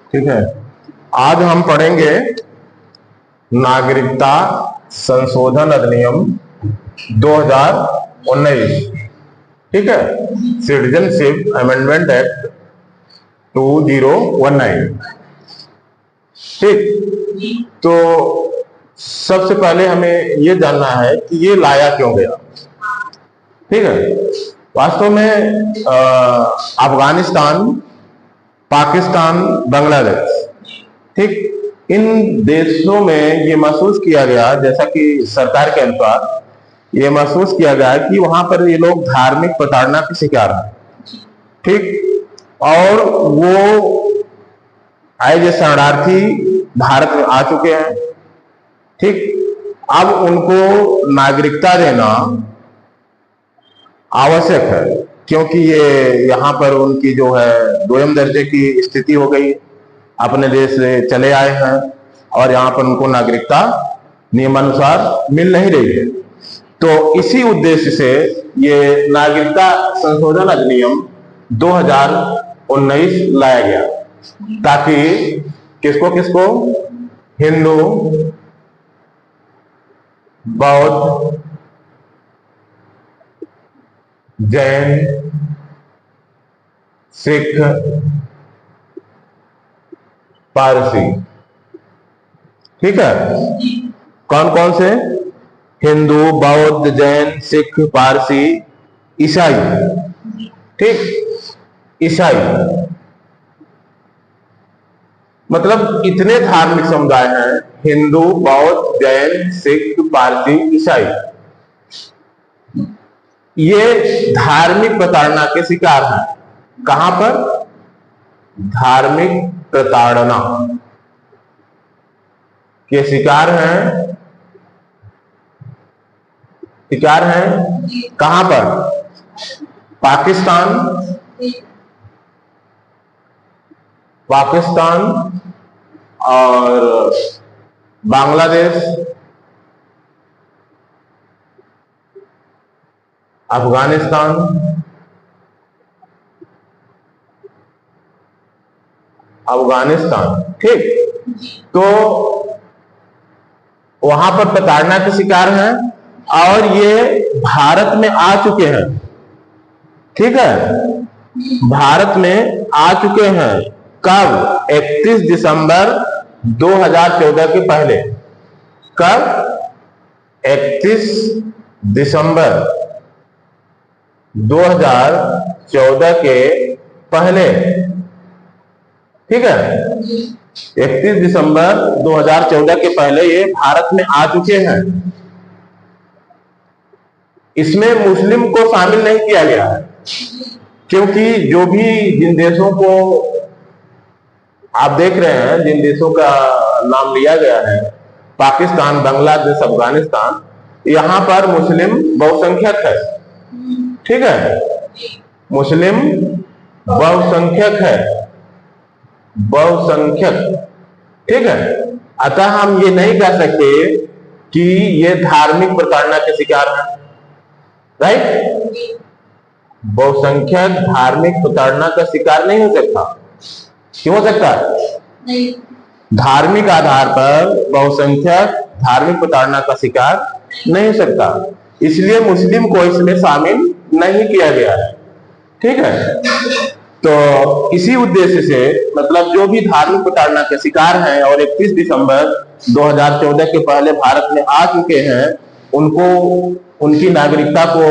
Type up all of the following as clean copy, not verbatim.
ठीक है, आज हम पढ़ेंगे नागरिकता संशोधन अधिनियम 2019। ठीक है, सिटीजनशिप अमेंडमेंट एक्ट 2019। ठीक, तो सबसे पहले हमें ये जानना है कि ये लाया क्यों गया। ठीक है, वास्तव में अफगानिस्तान, पाकिस्तान, बांग्लादेश, ठीक, इन देशों में ये महसूस किया गया, जैसा कि सरकार के अनुसार ये महसूस किया गया कि वहां पर ये लोग धार्मिक प्रताड़ना के शिकार हैं। ठीक, और वो आए जो शरणार्थी भारत में आ चुके हैं। ठीक, अब उनको नागरिकता देना आवश्यक है, क्योंकि ये यहाँ पर उनकी जो है दोयम दर्जे की स्थिति हो गई, अपने देश से चले आए हैं और यहाँ पर उनको नागरिकता नियमानुसार मिल नहीं रही है। तो इसी उद्देश्य से ये नागरिकता संशोधन अधिनियम 2019 लाया गया, ताकि किसको किसको, हिंदू, बौद्ध, जैन, सिख, पारसी, ठीक है, कौन कौन से, हिंदू, बौद्ध, जैन, सिख, पारसी, ईसाई। ठीक, ईसाई मतलब इतने धार्मिक समुदाय हैं, हिंदू, बौद्ध, जैन, सिख, पारसी, ईसाई। ये धार्मिक प्रताड़ना के शिकार हैं। कहां पर? धार्मिक प्रताड़ना के शिकार हैं। शिकार हैं कहां पर? पाकिस्तान, पाकिस्तान और बांग्लादेश, अफगानिस्तान, अफगानिस्तान। ठीक, तो वहां पर प्रताड़ना के शिकार हैं और ये भारत में आ चुके हैं। ठीक है, भारत में आ चुके हैं। कब? 31 दिसंबर 2014 के पहले। कब? 31 दिसंबर 2014 के पहले। ठीक है, 31 दिसंबर 2014 के पहले ये भारत में आ चुके हैं। इसमें मुस्लिम को शामिल नहीं किया गया है, क्योंकि जो भी जिन देशों को आप देख रहे हैं, जिन देशों का नाम लिया गया है, पाकिस्तान, बांग्लादेश, अफगानिस्तान, यहां पर मुस्लिम बहुसंख्यक है। ठीक है, मुस्लिम बहुसंख्यक है, बहुसंख्यक। ठीक है, अतः हम ये नहीं कह सकते कि ये धार्मिक प्रताड़ना के शिकार हैं। राइट, बहुसंख्यक धार्मिक प्रताड़ना का शिकार नहीं हो सकता। क्यों हो सकता है? नहीं। धार्मिक आधार पर बहुसंख्यक धार्मिक प्रताड़ना का शिकार नहीं हो सकता, इसलिए मुस्लिम को इसमें शामिल नहीं किया गया है। ठीक है, तो इसी उद्देश्य से, मतलब जो भी धार्मिक प्रताड़ना के शिकार हैं और 31 दिसंबर 2014 के पहले भारत में आ चुके हैं, उनको उनकी नागरिकता को,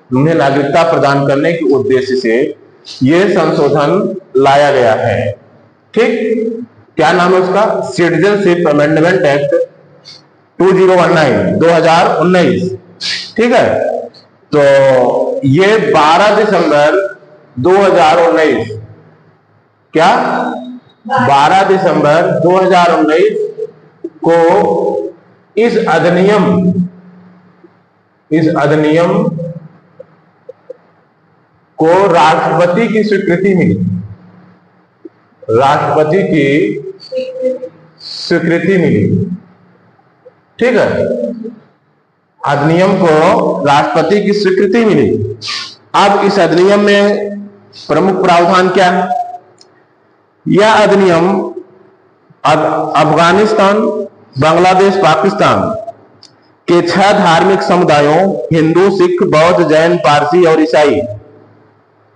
उन्हें नागरिकता प्रदान करने के उद्देश्य से ये संशोधन लाया गया है। ठीक, क्या नाम है उसका? Citizenship amendment act 2019। ठीक है, तो ये 12 दिसंबर 2019, क्या 12 दिसंबर 2019 को इस अधिनियम को राष्ट्रपति की स्वीकृति मिली। राष्ट्रपति की स्वीकृति मिली। ठीक है, अधिनियम को राष्ट्रपति की स्वीकृति मिली। अब इस अधिनियम में प्रमुख प्रावधान क्या है? यह अधिनियम अफगानिस्तान, बांग्लादेश, पाकिस्तान के 6 धार्मिक समुदायों हिंदू, सिख, बौद्ध, जैन, पारसी और ईसाई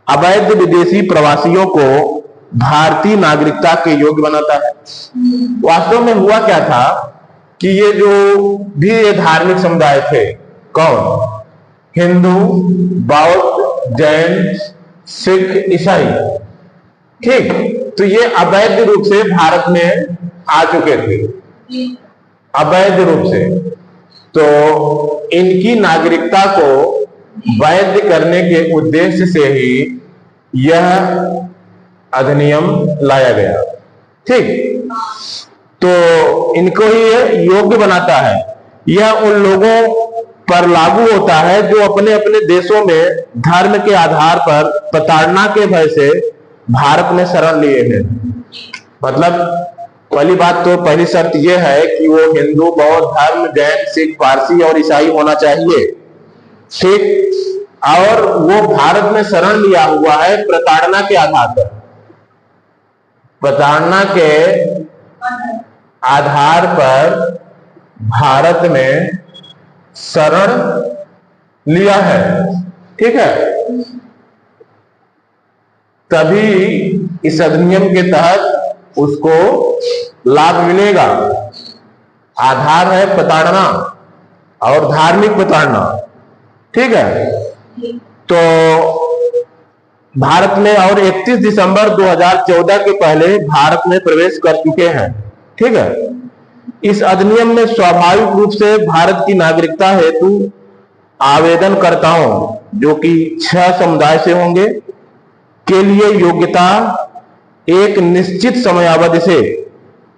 अवैध विदेशी प्रवासियों को भारतीय नागरिकता के योग्य बनाता है। वास्तव में हुआ क्या था कि ये जो भी ये धार्मिक समुदाय थे, कौन? हिंदू, बौद्ध, जैन, सिख, ईसाई, ठीक, तो ये अवैध रूप से भारत में आ चुके थे, अवैध रूप से। तो इनकी नागरिकता को वैध करने के उद्देश्य से ही यह अधिनियम लाया गया, ठीक। तो इनको ही योग्य बनाता है। यह उन लोगों पर लागू होता है जो अपने अपने देशों में धर्म के आधार पर प्रताड़ना के भय से भारत में शरण लिए हैं। मतलब पहली बात तो पहली शर्त यह है कि वो हिंदू, बौद्ध धर्म, जैन, सिख, पारसी और ईसाई होना चाहिए, ठीक। और वो भारत में शरण लिया हुआ है प्रताड़ना के आधार पर, प्रताड़ना के आधार पर भारत में शरण लिया है, ठीक है। तभी इस अधिनियम के तहत उसको लाभ मिलेगा। आधार है प्रताड़ना और धार्मिक प्रताड़ना, ठीक है। तो भारत में और 31 दिसंबर 2014 के पहले भारत में प्रवेश कर चुके हैं, ठीक है। इस अधिनियम में स्वाभाविक रूप से भारत की नागरिकता हेतु आवेदनकर्ताओं, जो कि 6 समुदाय से होंगे, के लिए योग्यता एक निश्चित समयावधि से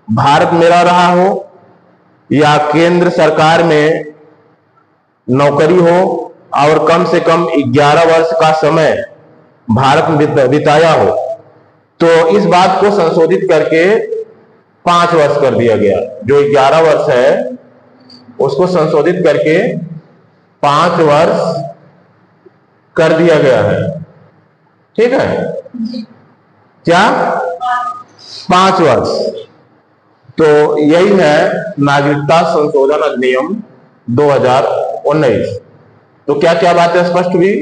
भारत में रह रहा हो या केंद्र सरकार में नौकरी हो और कम से कम 11 वर्ष का समय भारत में बिताया हो। तो इस बात को संशोधित करके 5 वर्ष कर दिया गया। जो 11 वर्ष है उसको संशोधित करके 5 वर्ष कर दिया गया है, ठीक है। क्या? 5 वर्ष। तो यही है नागरिकता संशोधन अधिनियम 2019। तो क्या क्या बातें स्पष्ट हुई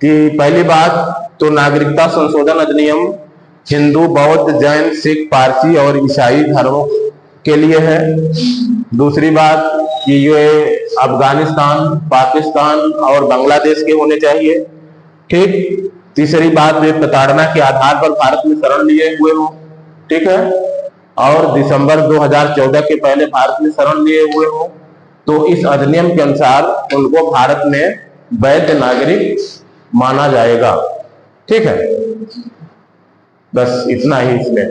कि पहली बात तो नागरिकता संशोधन अधिनियम हिंदू, बौद्ध, जैन, सिख, पारसी और ईसाई धर्मों के लिए है। दूसरी बात कि ये अफगानिस्तान, पाकिस्तान और बांग्लादेश के होने चाहिए, ठीक। तीसरी बात वे प्रताड़ना के आधार पर भारत में शरण लिए हुए हो, ठीक है, और दिसंबर 2014 के पहले भारत में शरण लिए हुए हो। तो इस अधिनियम के अनुसार उनको भारत में वैध नागरिक माना जाएगा, ठीक है। बस इतना ही इसमें।